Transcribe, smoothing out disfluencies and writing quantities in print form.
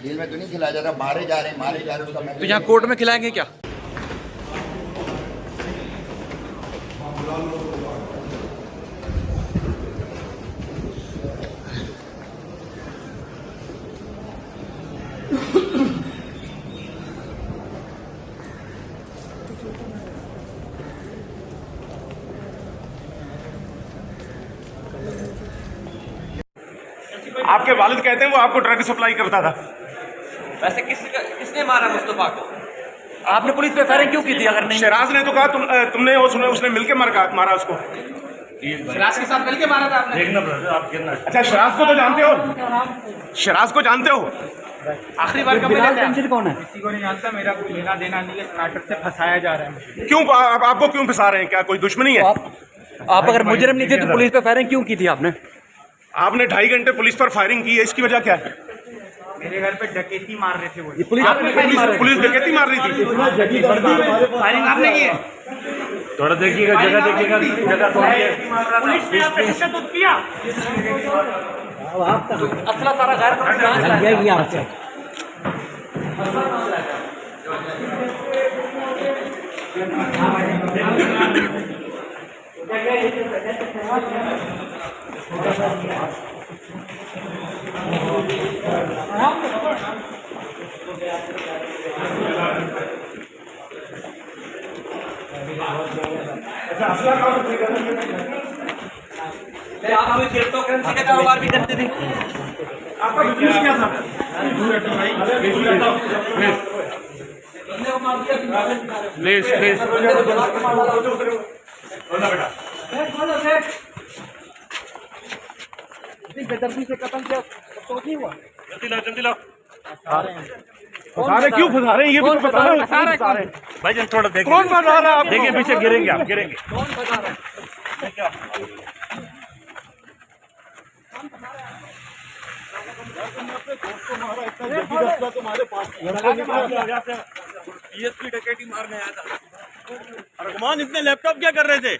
Jail में तो नहीं खिलाया जा रहा, मारे जा रहे हैं उसका तो यहाँ कोर्ट में खिलाएंगे क्या? आपके वालिद कहते हैं वो आपको ड्रग सप्लाई करता था। वैसे किसने मारा मुस्तफा को? आपने पुलिस पे फायरिंग क्यों की थी? अगर नहीं, शराज ने तो कहा तुमने उसने मिलके मारा उसको। शराज के साथ मिलके मारा था आपने? देखना ब्रदर, आप कितना अच्छा, शराज को तो जानते हो? शराज को जानते हो? आखिरी बार कब मिले थे? कौन है? किसी को नहीं जानता, मेरा कोई लेना देना नहीं है। नाटक से फंसाया जा रहा है। क्यों आपको क्यों फंसा रहे हैं? क्या कोई दुश्मनी है? आप अगर मुजरिम नहीं थे तो पुलिस पे फायरिंग क्यों की थी आपने? आपने 2.5 घंटे पुलिस पर फायरिंग की है, इसकी वजह क्या है? मेरे घर पे डकैती मार रहे थे वो। पुलिस डकैती मार रही थी। फायरिंग आपने की है? थोड़ा देखिएगा, जगह देखिएगा, जगह थोड़ी पुलिस ने आप पे तशद्दुद किया। असला सारा गैर कानूनी आप हमें क्रिप्टो करेंसी का कारोबार भी करते थे। आपका बिजनेस क्या था? प्लीज प्लीज बेदर्दी से कत्ल किया तो नहीं हुआ। जल्दी लाओ। फंसा रहे क्यों फंसा रहे हैं? ये भी तो बता रहे हैं। भाई जान थोड़ा देखिए, कौन फंसा रहा है? देखिए पीछे गिरेंगे, आप गिरेंगे। डीएसपी डकैती मारने आया था। रघुमान, इतने लैपटॉप क्या कर रहे थे?